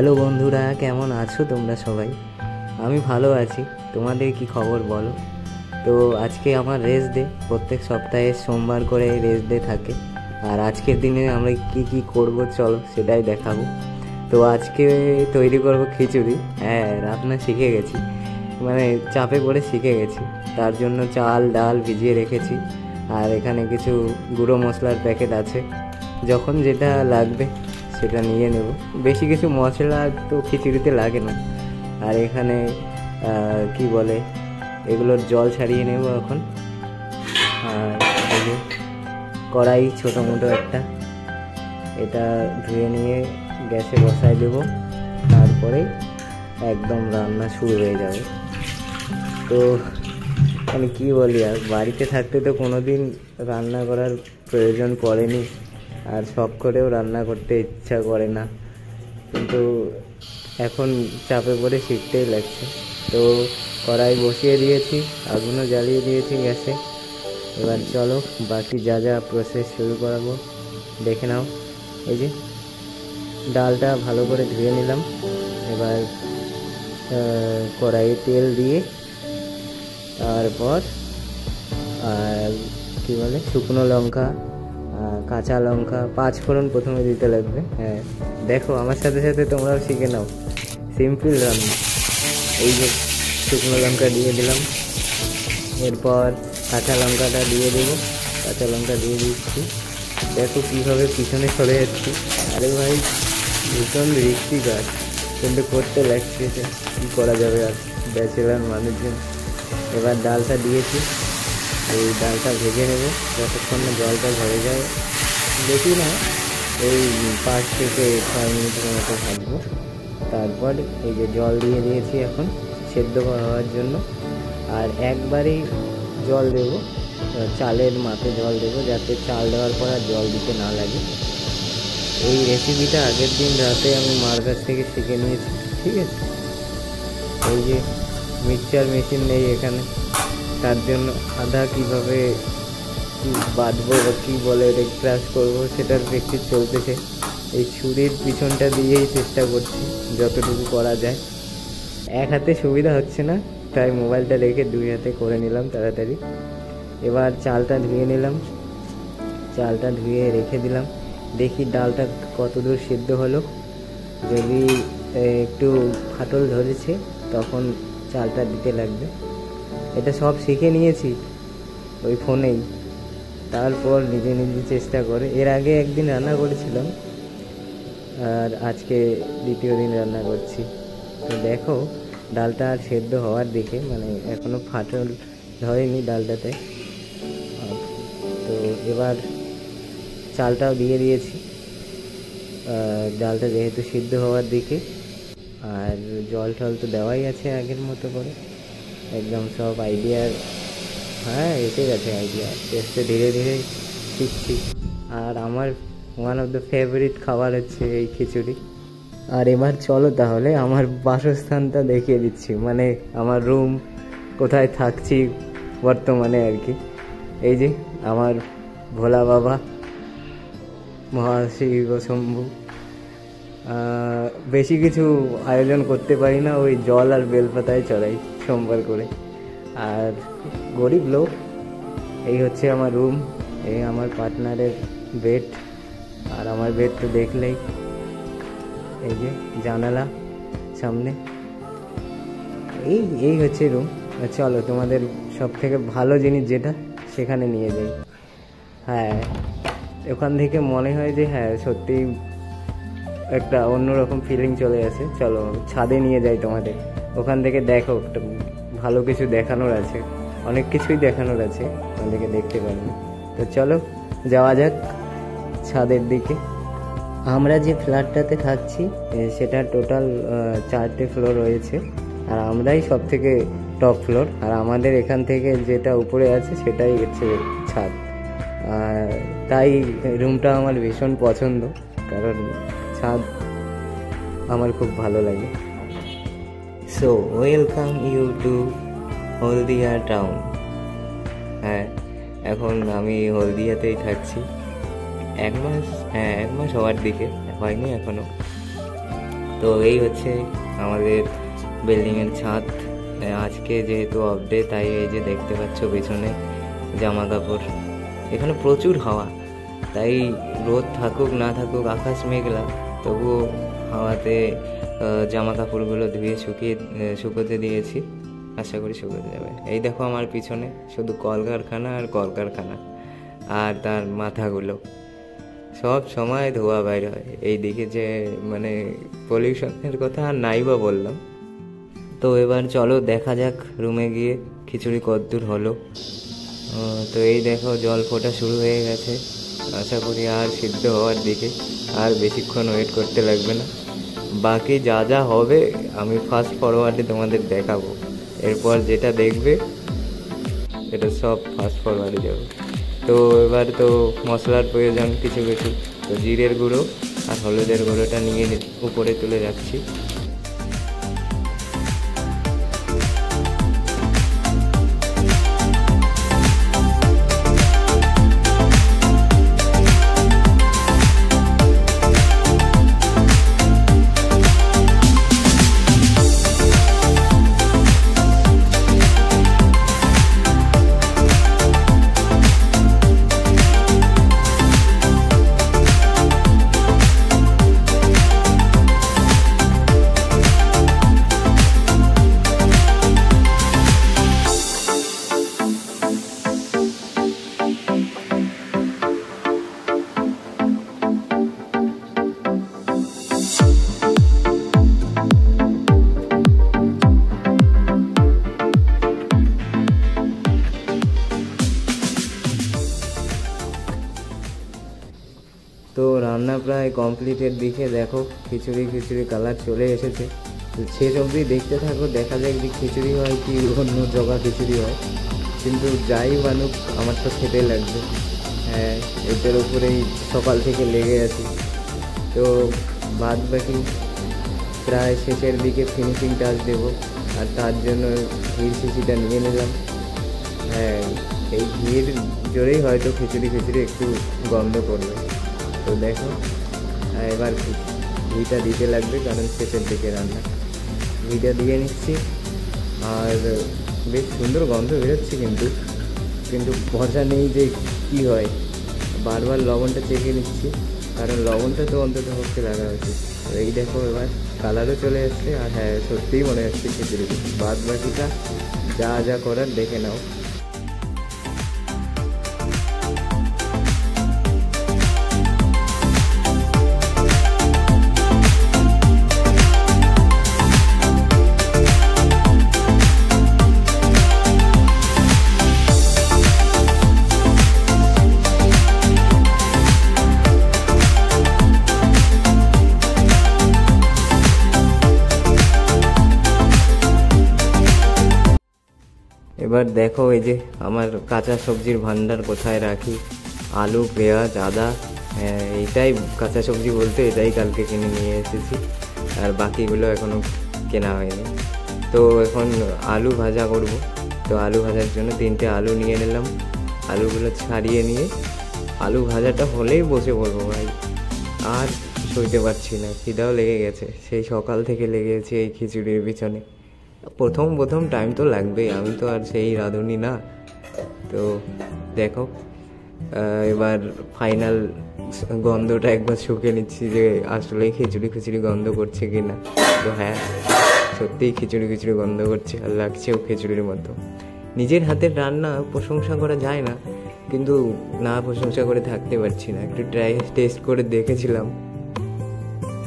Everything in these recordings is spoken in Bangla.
হ্যালো বন্ধুরা, কেমন আছো তোমরা সবাই? আমি ভালো আছি। তোমাদের কি খবর বলো? তো আজকে আমার রেস্ট ডে। প্রত্যেক সপ্তাহে সোমবার করে রেস্ট ডে থাকে। আর আজকের দিনে আমরা কি কি করব চলো সেটাই দেখাবো। তো আজকে তৈরি করব খিচুড়ি। হ্যাঁ, রান্না শিখে গেছি, মানে চাপে পড়ে শিখে গেছি। তার জন্য চাল ডাল ভিজিয়ে রেখেছি। আর এখানে কিছু গুঁড়ো মশলার প্যাকেট আছে, যখন যেটা লাগবে সেটা নিয়ে নেব। বেশি কিছু মশলা তো খিচুড়িতে লাগে না। আর এখানে কি বলে, এগুলোর জল ছাড়িয়ে নেব এখন। আর এই যে কড়াই ছোটো মোটো একটা, এটা ধুয়ে নিয়ে গ্যাসে বসাই দেব। তারপরে একদম রান্না শুরু হয়ে যাবে। তো আমি কি বলি, আর বাড়িতে থাকতে তো কোনো দিন রান্না করার প্রয়োজন পড়েনি, আর শখ করেও রান্না করতে ইচ্ছা করে না, কিন্তু এখন চাপে পড়ে শিখতেই লাগছে। তো কড়াই বসিয়ে দিয়েছি, আগুনও জ্বালিয়ে দিয়েছি গ্যাসে। এবার চলো বাকি যা যা প্রসেস শুরু করাবো দেখে নাও। এই যে ডালটা ভালো করে ধুয়ে নিলাম। এবার কড়াইয়ে তেল দিয়ে, তারপর কি বলে শুকনো লঙ্কা, কাঁচা লঙ্কা, 5 ফোড়ন প্রথমে দিতে লাগবে। হ্যাঁ, দেখো আমার সাথে সাথে তোমরাও শিখে নাও, সিম্পল রান্না। এই যে শুকনো লঙ্কা দিয়ে দিলাম, এরপর কাঁচা লঙ্কাটা দিয়ে দেবো। কাঁচা লঙ্কা দিয়ে দিচ্ছি। দেখো কীভাবে পিছনে সরে যাচ্ছি। আরে ভাই, ভীষণ রিস্কি কাজ, কিন্তু করতে লাগছে, কী করা যাবে আর, ব্যাচেলার মানুষজন। এবার ডালটা দিয়েছি, এই ডালটা ভেজে নেব যতক্ষণ না জলটা ঝরে যায়। বেশি না, এই 5 থেকে 6 মিনিটের মতো ভাজবো। তারপর এই যে জল দিয়ে দিয়েছি এখন সেদ্ধ হওয়ার জন্য। আর একবারেই জল দেবো, চালের মাপে জল দেবো, যাতে চাল দেওয়ার পর আর জল দিতে না লাগে। এই রেসিপিটা আগের দিন রাতে আমি মার কাছ থেকে শিখে নিয়েছি, ঠিক আছে। এই যে মিক্সচার মেশিন নেই এখানে, তার জন্য আদা কীভাবে বাটবো বা কী বলে ক্রাশ করবো সেটার প্র্যাকটিস চলতেছে। এই ছুরির পিছনটা দিয়েই চেষ্টা করছি যতটুকু করা যায়। এক হাতে সুবিধা হচ্ছে না, তাই মোবাইলটা রেখে 2 হাতে করে নিলাম তাড়াতাড়ি। এবার চালটা ধুয়ে নিলাম, চালটা ধুয়ে রেখে দিলাম। দেখি ডালটা কতদূর সিদ্ধ হলো। যদি একটু ফাটল ধরেছে তখন চালটা দিতে লাগবে। এটা সব শিখে নিয়েছি ওই ফোনেই, তারপর নিজে নিজে চেষ্টা করে। এর আগে একদিন রান্না করেছিলাম, আর আজকে দ্বিতীয় দিন রান্না করছি। তো দেখো ডালটা আর সেদ্ধ হওয়ার দিকে, মানে এখনও ফাটল ধরেনি ডালটাতে। তো এবার চালটাও দিয়ে দিয়েছি, ডালটা যেহেতু সিদ্ধ হওয়ার দিকে। আর জল টল তো দেওয়াই আছে আগের মতো করে, একদম সব আইডিয়ার, হ্যাঁ এসে গেছে আইডিয়া, টেস্টে ধীরে ধীরে শিখছি। আর আমার ওয়ান অফ দ্য ফেভারিট খাবার হচ্ছে এই খিচুড়ি। আর এবার চলো তাহলে আমার বাসস্থানটা দেখিয়ে দিচ্ছি, মানে আমার রুম, কোথায় থাকছি বর্তমানে আর কি। এই যে আমার ভোলা বাবা, মহাশিব শম্ভু। বেশি কিছু আয়োজন করতে পারি না, ওই জল আর বেলপাতায় চড়াই সোমবার করে। আর গরিব লোক। এই হচ্ছে আমার রুম, এই আমার পার্টনারের বেড। আর আমার বেড তো দেখলেই, এই যে জানালা সামনে, এই হচ্ছে রুম। চলো তোমাদের সব থেকে ভালো জিনিস যেটা, সেখানে নিয়ে যাই। হ্যাঁ, ওখান থেকে মনে হয় যে হ্যাঁ সত্যিই একটা অন্যরকম ফিলিং চলে আসে। চলো ছাদে নিয়ে যাই তোমাদের, ওখান থেকে দেখো একটা ভালো কিছু দেখানোর আছে, অনেক কিছুই দেখানোর আছে, ওখান থেকে দেখতে পারবে। তো চলো যাওয়া যাক ছাদের দিকে। আমরা যে ফ্ল্যাটটাতে থাকছি সেটা টোটাল 4টে ফ্লোর রয়েছে, আর আমরাই সব থেকে টপ ফ্লোর। আর আমাদের এখান থেকে যেটা উপরে আছে সেটাই হচ্ছে ছাদ। তাই রুমটা আমার ভীষণ পছন্দ, কারণ ছাদ আমার খুব ভালো লাগে। So welcome you to Haldia town. হ্যাঁ, এখন আমি হলদিয়াতেই থাকছি। 1 মাস, হ্যাঁ 1 মাস হওয়ার দিকে, হয়নি এখনো। তো এই হচ্ছে আমাদের বিল্ডিংয়ের ছাদ। আজকে যেহেতু অফ ডে, তাই এই যে দেখতে পাচ্ছ পেছনে জামা কাপড়, এখানে প্রচুর হাওয়া, তাই রোদ থাকুক না থাকুক, আকাশ মেঘলা, তবুও হাওয়াতে জামা কাপড়গুলো ধুয়ে শুকোতে দিয়েছি। আশা করি শুকোতে যাবে। এই দেখো আমার পিছনে শুধু কলকারখানা আর কলকারখানা, আর তার মাথাগুলো সব সময় ধোয়া বাইর হয়। এই দিকে যে মানে পলিউশনের কথা আর নাই বা বললাম। তো এবার চলো দেখা যাক রুমে গিয়ে খিচুড়ি কদ্দূর হলো। তো এই দেখো জল ফোটা শুরু হয়ে গেছে। আশা করি আর সিদ্ধ হওয়ার দিকে, আর বেশিক্ষণ ওয়েট করতে লাগবে না। বাকি যা যা হবে আমি ফাস্ট ফরওয়ার্ডে তোমাদের দেখাবো। এরপর যেটা দেখবে এটা সব ফাস্ট ফরওয়ার্ডে যাবে। তো এবার তো মশলার প্রয়োজন কিছু কিছু, তো জিরের গুঁড়ো আর হলুদের গুঁড়োটা নিয়ে উপরে তুলে রাখছি। তো রান্না প্রায় কমপ্লিটের দিকে, দেখো খিচুড়ি কালার চলে এসেছে। তো শেষ অবধি দেখতে থাকো, দেখা যাক যে খিচুড়ি হয় কি অন্য জগা খিচুড়ি হয়। কিন্তু যাই বানুক আমার তো খেতে লাগবে। হ্যাঁ, এটার উপরেই সকাল থেকে লেগে আছি। তো বাদ বাকি প্রায় শেষের দিকে ফিনিশিং টাচ দেবো, আর তার জন্য ঘির শিশিটা নিয়ে নিলাম। হ্যাঁ, এই ঘির জোরেই হয়তো খিচুড়ি একটু গন্ধ করবে। তো দেখো এবার ঘিটা দিতে লাগবে, কারণ শেষের দিকে রান্না। ঘিটা দিয়ে নিচ্ছি, আর বেশ সুন্দর গন্ধ বেরোচ্ছে। কিন্তু ভরসা নেই যে কী হয়। বারবার লবণটা চেখে নিচ্ছি, কারণ লবণটা তো অন্তত পক্ষে লাগা উচিত। এই দেখো এবার কালারও চলে এসছে, আর হ্যাঁ সত্যিই মনে হচ্ছে খিচুড়ি। বাদ বাকিটা যা যা করার দেখে নাও। এবার দেখো এই যে আমার কাঁচা সবজির ভান্ডার কোথায় রাখি। আলু, পেঁয়াজ, আদা, এইটাই কাঁচা সবজি বলতে এটাই কালকে কিনে নিয়ে এসেছি, আর বাকিগুলো এখনও কেনা হয়নি। তো এখন আলু ভাজা করব। তো আলু ভাজার জন্য 3টে আলু নিয়ে নিলাম। আলুগুলো ছাড়িয়ে নিয়ে আলু ভাজাটা হলেই বসে পড়বো ভাই। আর সইতে পারছি না, খিদাও লেগে গেছে। সেই সকাল থেকে লেগে গেছে এই খিচুড়ির পিছনে। প্রথম টাইম তো লাগবেই, আমি তো আর সেই রাঁধুনি না। তো দেখো এবার ফাইনাল গন্ধটা একবার শুকে নিচ্ছি যে আসলে খিচুড়ি গন্ধ করছে কি না। তো হ্যাঁ, সত্যিই খিচুড়ি গন্ধ করছে, আর লাগছেও খিচুড়ির মতো। নিজের হাতের রান্না প্রশংসা করা যায় না, কিন্তু না প্রশংসা করে থাকতে পারছি না। একটু টেস্ট করে দেখেছিলাম,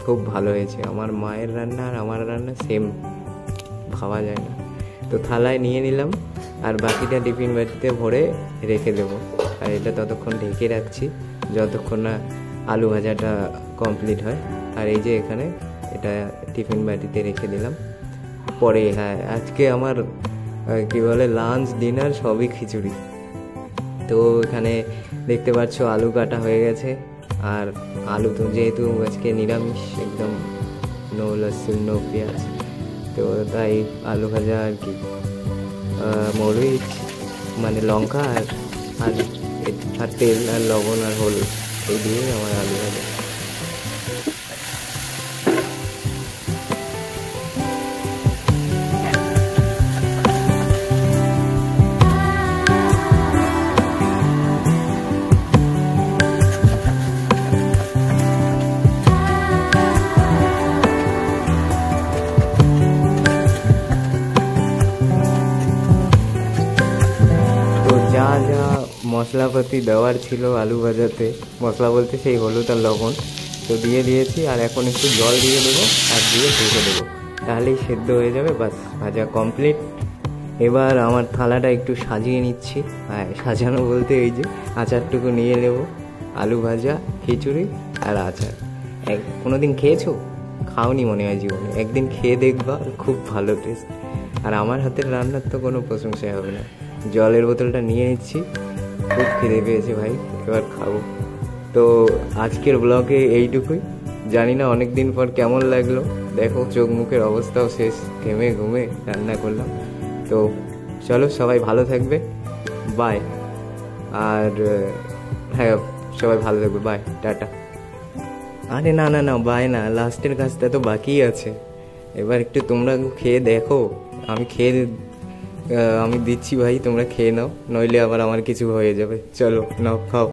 খুব ভালো হয়েছে। আমার মায়ের রান্না আর আমার রান্না সেম, খাওয়া যায় না। তো থালায় নিয়ে নিলাম, আর বাকিটা টিফিন বাটিতে ভরে রেখে দেবো। আর এটা ততক্ষণ ঢেকে রাখছি যতক্ষণ না আলু ভাজাটা কমপ্লিট হয়। আর এই যে এখানে এটা টিফিন বাটিতে রেখে দিলাম। পরে হ্যাঁ, আজকে আমার কি বলে লাঞ্চ ডিনার সবই খিচুড়ি। তো এখানে দেখতে পাচ্ছ আলু কাটা হয়ে গেছে, আর আলু তো যেহেতু আজকে নিরামিষ, একদম নো লসুন নো পেঁয়াজ, তো তাই আলু ভাজা আর কি মরিচ মানে লঙ্কা আর তেল আর লবণ আর হলুদ, এই দিয়ে আমার আলু ভাজা। মশলাপাতি দেওয়ার ছিল আলু ভাজাতে, মশলা বলতে সেই হলুদ আর লবণ, তো দিয়ে দিয়েছি। আর এখন একটু জল দিয়ে দেবো আর দিয়ে ঢেকে দেবো, তাহলেই সেদ্ধ হয়ে যাবে। বাস, ভাজা কমপ্লিট। এবার আমার থালাটা একটু সাজিয়ে নিচ্ছি। হ্যাঁ, সাজানো বলতে এই যে আচারটুকু নিয়ে নেবো, আলু ভাজা, খিচুড়ি আর আচার। কোনো দিন খেয়েছো? খাওনি মনে হয় জীবনে, একদিন খেয়ে দেখবা, খুব ভালো টেস্ট। আর আমার হাতের রান্নার তো কোনো প্রশংসাই হবে না। জলের বোতলটা নিয়ে নিচ্ছি, খুব খিদে পেয়েছে ভাই, এবার খাবো। তো আজকের ব্লগে এইটুকুই। জানি না অনেক দিন পর কেমন লাগলো, দেখো চোখ মুখের অবস্থাও শেষ, ঘেমে ঘুমে রান্না করলাম। তো চলো, সবাই ভালো থাকবে, বাই। আর হ্যাঁ, সবাই ভালো থাকবে, বাই, টাটা। আরে না না না, বাই না, লাস্টের কাজটা তো বাকিই আছে। এবার একটু তোমরা খেয়ে দেখো, আমি দিচ্ছি ভাই, তোমরা খেয়ে নাও, নইলে আবার আমার কিছু হয়ে যাবে। চলো নাও, খাও।